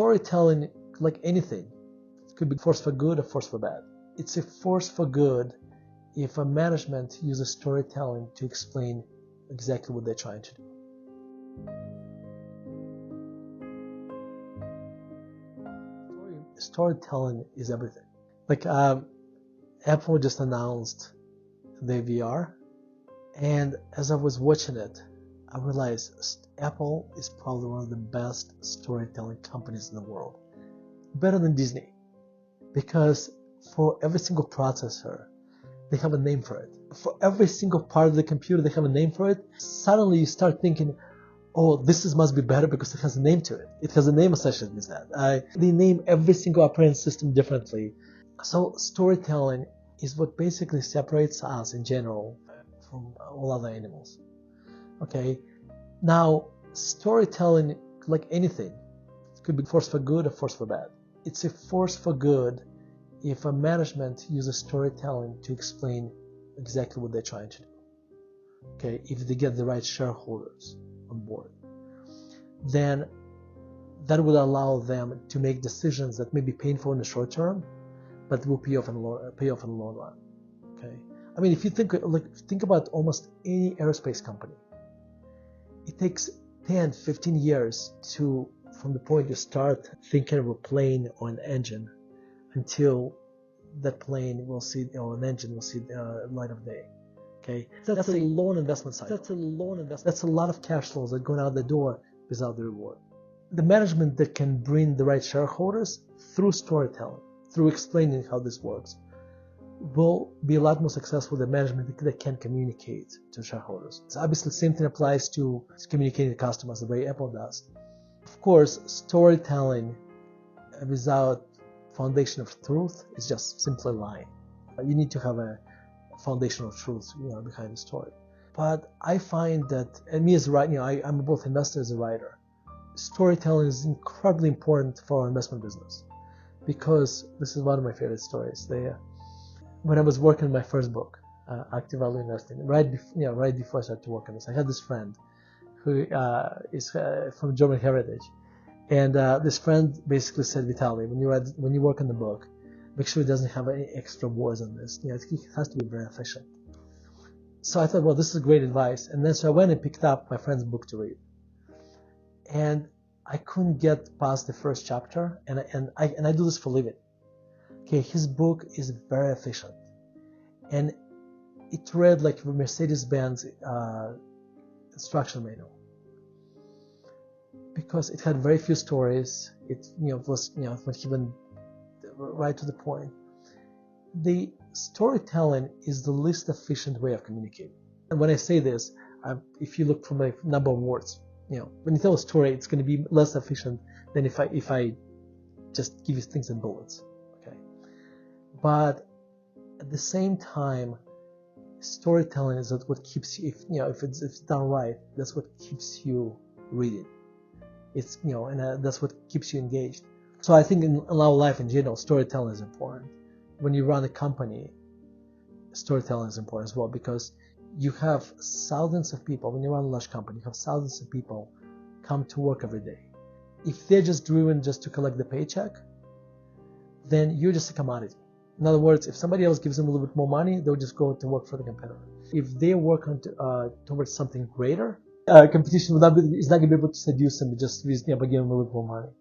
Storytelling, like anything, it could be force for good or force for bad. It's a force for good if a management uses storytelling to explain exactly what they're trying to do. Storytelling is everything. Like Apple just announced their VR, and as I was watching it, I realized Apple is probably one of the best storytelling companies in the world, better than Disney, because for every single processor, they have a name for it. For every single part of the computer, they have a name for it. Suddenly you start thinking, oh, must be better because it has a name to it. It has a name associated with that. They name every single operating system differently. So storytelling is what basically separates us in general from all other animals. Okay, now storytelling, like anything, it could be force for good or force for bad. It's a force for good if a management uses storytelling to explain exactly what they're trying to do. Okay, if they get the right shareholders on board, then that will allow them to make decisions that may be painful in the short term, but will pay off in the long run. Okay, I mean, if you think about almost any aerospace company, it takes 10, 15 years from the point you start thinking of a plane or an engine until that plane will see, or an engine will see the light of day. Okay, that's a long investment cycle. That's a lot of cash flows that go out the door without the reward. The management that can bring the right shareholders through storytelling, through explaining how this works, will be a lot more successful than management that can communicate to shareholders. So obviously, the same thing applies to communicating to customers the way Apple does. Of course, storytelling without foundation of truth is just simply lying. You need to have a foundation of truth, behind the story. But I find that, and me as a writer, I'm both investor as a writer. Storytelling is incredibly important for our investment business, because this is one of my favorite stories. When I was working on my first book, Active Value Investing, right before I started to work on this, I had this friend who is from German heritage, and this friend basically said, Vitaliy, when you work on the book, make sure it doesn't have any extra words on this. It has to be very efficient. So I thought, well, this is great advice. And then so I went and picked up my friend's book to read, and I couldn't get past the first chapter, and I do this for a living. Okay, his book is very efficient, and it read like a Mercedes-Benz instruction manual, because it had very few stories. It was even right to the point. The storytelling is the least efficient way of communicating. And when I say this, if you look from a number of words, when you tell a story, it's going to be less efficient than if I just give you things in bullets. Okay, but at the same time, storytelling is what keeps you, if it's done right, that's what keeps you reading. It's and that's what keeps you engaged. So I think in our life in general, storytelling is important. When you run a company, storytelling is important as well, because you have thousands of people. When you run a large company, you have thousands of people come to work every day. If they're just driven just to collect the paycheck, then you're just a commodity. In other words, if somebody else gives them a little bit more money, they'll just go to work for the competitor. If they work towards something greater, competition is not going to be able to seduce them just by giving them a little more money.